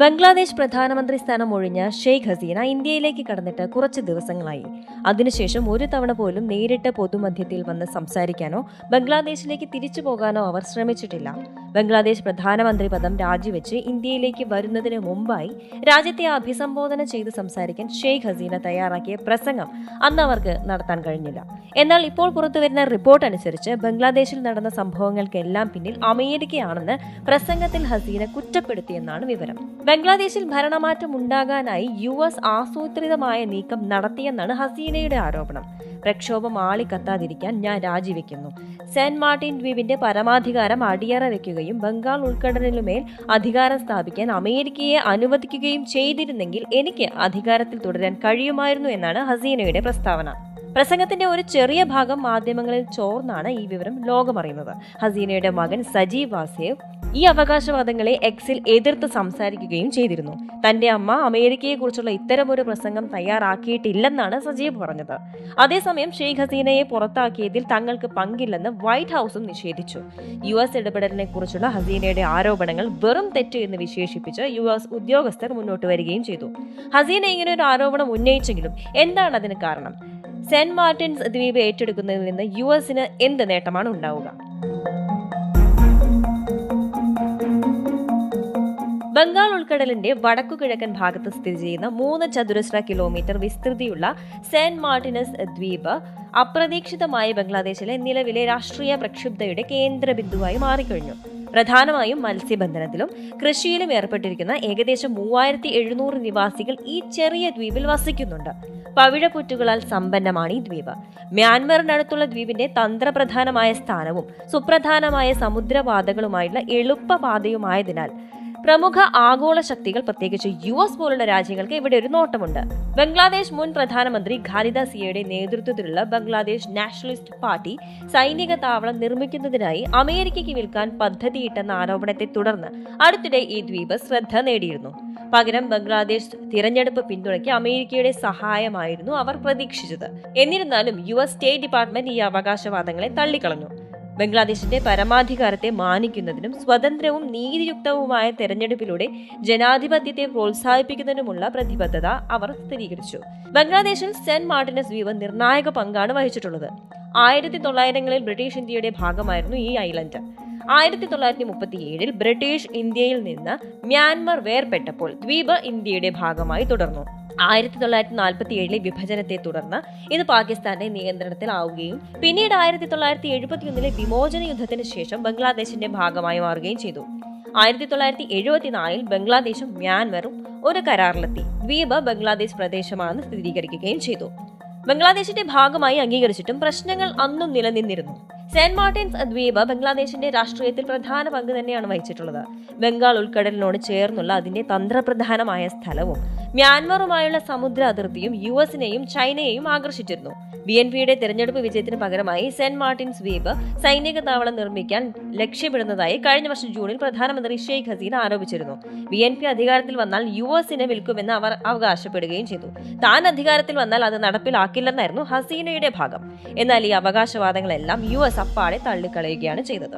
ബംഗ്ലാദേശ് പ്രധാനമന്ത്രി സ്ഥാനം ഒഴിഞ്ഞ ഷെയ്ഖ് ഹസീന ഇന്ത്യയിലേക്ക് കടന്നിട്ട് കുറച്ച് ദിവസങ്ങളായി. അതിനുശേഷം ഒരു തവണ പോലും നേരിട്ട് പൊതുമധ്യത്തിൽ വന്ന് സംസാരിക്കാനോ ബംഗ്ലാദേശിലേക്ക് തിരിച്ചു പോകാനോ അവർ ശ്രമിച്ചിട്ടില്ല. ബംഗ്ലാദേശ് പ്രധാനമന്ത്രി പദം രാജിവെച്ച് ഇന്ത്യയിലേക്ക് വരുന്നതിന് മുമ്പായി രാജ്യത്തെ അഭിസംബോധന ചെയ്ത് സംസാരിക്കാൻ ഷെയ്ഖ് ഹസീന തയ്യാറാക്കിയ പ്രസംഗം അന്ന് അവർക്ക് നടത്താൻ കഴിഞ്ഞില്ല. എന്നാൽ ഇപ്പോൾ പുറത്തുവരുന്ന റിപ്പോർട്ട് അനുസരിച്ച് ബംഗ്ലാദേശിൽ നടന്ന സംഭവങ്ങൾക്കെല്ലാം പിന്നിൽ അമേരിക്കയാണെന്ന് പ്രസംഗത്തിൽ ഹസീന കുറ്റപ്പെടുത്തിയെന്നാണ് വിവരം. ബംഗ്ലാദേശിൽ ഭരണമാറ്റം ഉണ്ടാകാനായി US ആസൂത്രിതമായ നീക്കം നടത്തിയെന്നാണ് ഹസീനയുടെ ആരോപണം. പ്രക്ഷോഭം ആളിക്കത്താതിരിക്കാൻ ഞാൻ രാജിവെക്കുന്നു. സെന്റ് മാർട്ടിൻ ദ്വീപിന്റെ പരമാധികാരം അടിയറ വെക്കുകയും ബംഗാൾ ഉൾക്കടലിനുമേൽ അധികാരം സ്ഥാപിക്കാൻ അമേരിക്കയെ അനുവദിക്കുകയും ചെയ്തിരുന്നെങ്കിൽ എനിക്ക് അധികാരത്തിൽ തുടരാൻ കഴിയുമായിരുന്നു എന്നാണ് ഹസീനയുടെ പ്രസ്താവന. പ്രസംഗത്തിന്റെ ഒരു ചെറിയ ഭാഗം മാധ്യമങ്ങളിൽ ചോർന്നാണ് ഈ വിവരം ലോകമറിയുന്നത്. ഹസീനയുടെ മകൻ സജീവ് വാസേവ് ഈ അവകാശവാദങ്ങളെ എക്സിൽ എതിർത്ത് സംസാരിക്കുകയും ചെയ്തിരുന്നു. തന്റെ അമ്മ അമേരിക്കയെക്കുറിച്ചുള്ള ഇത്തരമൊരു പ്രസംഗം തയ്യാറാക്കിയിട്ടില്ലെന്നാണ് സജീവ് പറഞ്ഞത്. അതേസമയം ഷെയ്ഖ് ഹസീനയെ പുറത്താക്കിയതിൽ തങ്ങൾക്ക് പങ്കില്ലെന്ന് വൈറ്റ് ഹൌസും നിഷേധിച്ചു. US ഇടപെടലിനെ കുറിച്ചുള്ള ഹസീനയുടെ ആരോപണങ്ങൾ വെറും തെറ്റ് എന്ന് വിശേഷിപ്പിച്ച് US ഉദ്യോഗസ്ഥർ മുന്നോട്ട് വരികയും ചെയ്തു. ഹസീന ഇങ്ങനെ ഒരു ആരോപണം ഉന്നയിച്ചെങ്കിലും എന്താണ് അതിന് കാരണം? സെന്റ് മാർട്ടിൻസ് ദ്വീപ് ഏറ്റെടുക്കുന്നതിൽ നിന്ന് US-ന് എന്ത് നേട്ടമാണ് ഉണ്ടാവുക? ബംഗാൾ ഉൾക്കടലിന്റെ വടക്കുകിഴക്കൻ ഭാഗത്ത് സ്ഥിതി ചെയ്യുന്ന 3 ചതുരശ്ര കിലോമീറ്റർ വിസ്തൃതിയുള്ള സെന്റ് മാർട്ടിനസ് ദ്വീപ് അപ്രതീക്ഷിതമായി ബംഗ്ലാദേശിലെ നിലവിലെ രാഷ്ട്രീയ പ്രക്ഷുബ്ധതയുടെ കേന്ദ്ര ബിന്ദുവായി മാറിക്കഴിഞ്ഞു. പ്രധാനമായും മത്സ്യബന്ധനത്തിലും കൃഷിയിലും ഏർപ്പെട്ടിരിക്കുന്ന ഏകദേശം 3700 നിവാസികൾ ഈ ചെറിയ ദ്വീപിൽ വസിക്കുന്നുണ്ട്. പവിഴപ്പുറ്റുകളാൽ സമ്പന്നമാണ് ഈ ദ്വീപ്. മ്യാൻമറിനടുത്തുള്ള ദ്വീപിന്റെ തന്ത്രപ്രധാനമായ സ്ഥാനവും സുപ്രധാനമായ സമുദ്രപാതകളുമായുള്ള എളുപ്പപാതയുമായതിനാൽ പ്രമുഖ ആഗോള ശക്തികൾ, പ്രത്യേകിച്ച് US പോലുള്ള രാജ്യങ്ങൾക്ക് ഇവിടെ ഒരു നോട്ടമുണ്ട്. ബംഗ്ലാദേശ് മുൻ പ്രധാനമന്ത്രി ഖാലിദ സിയയുടെ നേതൃത്വത്തിലുള്ള ബംഗ്ലാദേശ് നാഷണലിസ്റ്റ് പാർട്ടി സൈനിക താവളം നിർമ്മിക്കുന്നതിനായി അമേരിക്കയ്ക്ക് വിൽക്കാൻ പദ്ധതിയിട്ടെന്ന ആരോപണത്തെ തുടർന്ന് അടുത്തിടെ ഈ ദ്വീപ് ശ്രദ്ധ നേടിയിരുന്നു. പകരം ബംഗ്ലാദേശ് തിരഞ്ഞെടുപ്പ് പിന്തുണയ്ക്ക് അമേരിക്കയുടെ സഹായമായിരുന്നു അവർ പ്രതീക്ഷിച്ചത്. എന്നിരുന്നാലും US സ്റ്റേറ്റ് ഡിപ്പാർട്ട്മെന്റ് ഈ അവകാശവാദങ്ങളെ തള്ളിക്കളഞ്ഞു. ബംഗ്ലാദേശിന്റെ പരമാധികാരത്തെ മാനിക്കുന്നതിനും സ്വതന്ത്രവും നീതിയുക്തവുമായ തെരഞ്ഞെടുപ്പിലൂടെ ജനാധിപത്യത്തെ പ്രോത്സാഹിപ്പിക്കുന്നതിനുമുള്ള പ്രതിബദ്ധത അവർ സ്ഥിരീകരിച്ചു. ബംഗ്ലാദേശിൽ സെന്റ് മാർട്ടിനസ് ദ്വീപ് നിർണായക പങ്കാണ് വഹിച്ചിട്ടുള്ളത്. 1900-കളിൽ ബ്രിട്ടീഷ് ഇന്ത്യയുടെ ഭാഗമായിരുന്നു ഈ ഐലൻഡ്. 1937-ൽ ബ്രിട്ടീഷ് ഇന്ത്യയിൽ നിന്ന് മ്യാൻമർ വേർപെട്ടപ്പോൾ ദ്വീപ് ഇന്ത്യയുടെ ഭാഗമായി തുടർന്നു. 1947-ലെ വിഭജനത്തെ തുടർന്ന് ഇത് പാകിസ്ഥാന്റെ നിയന്ത്രണത്തിലാവുകയും പിന്നീട് 1971-ലെ വിമോചന യുദ്ധത്തിന് ശേഷം ബംഗ്ലാദേശിന്റെ ഭാഗമായി മാറുകയും ചെയ്തു. 1974-ൽ ബംഗ്ലാദേശും മ്യാൻമറും ഒരു കരാറിലെത്തി ദ്വീപ് ബംഗ്ലാദേശ് പ്രദേശമാണെന്ന് സ്ഥിരീകരിക്കുകയും ചെയ്തു. ബംഗ്ലാദേശിന്റെ ഭാഗമായി അംഗീകരിച്ചിട്ടും പ്രശ്നങ്ങൾ അന്നും നിലനിന്നിരുന്നു. സെന്റ് മാർട്ടിൻസ് ദ്വീപ് ബംഗ്ലാദേശിന്റെ രാഷ്ട്രീയത്തിൽ പ്രധാന പങ്ക് തന്നെയാണ് വഹിച്ചിട്ടുള്ളത്. ബംഗാൾ ഉൾക്കടലിനോട് ചേർന്നുള്ള അതിന്റെ തന്ത്രപ്രധാനമായ സ്ഥലവും മ്യാൻമറുമായുള്ള സമുദ്ര അതിർത്തിയും US-നെയും ചൈനയെയും ആകർഷിച്ചിരുന്നു. BNPയുടെ തെരഞ്ഞെടുപ്പ് വിജയത്തിന് പകരമായി സെന്റ് മാർട്ടിൻസ് ദ്വീപ് സൈനിക താവളം നിർമ്മിക്കാൻ ലക്ഷ്യമിടുന്നതായി കഴിഞ്ഞ വർഷം ജൂണിൽ പ്രധാനമന്ത്രി ഷെയ്ഖ് ഹസീന ആരോപിച്ചിരുന്നു. BNP അധികാരത്തിൽ വന്നാൽ US-ന് വിൽക്കുമെന്ന് അവർ അവകാശപ്പെടുകയും ചെയ്തു. താൻ അധികാരത്തിൽ വന്നാൽ അത് നടപ്പിലാക്കില്ലെന്നായിരുന്നു ഹസീനയുടെ ഭാഗം. എന്നാൽ ഈ അവകാശവാദങ്ങളെല്ലാം US അപ്പാടെ തള്ളിക്കളയുകയാണ് ചെയ്തത്.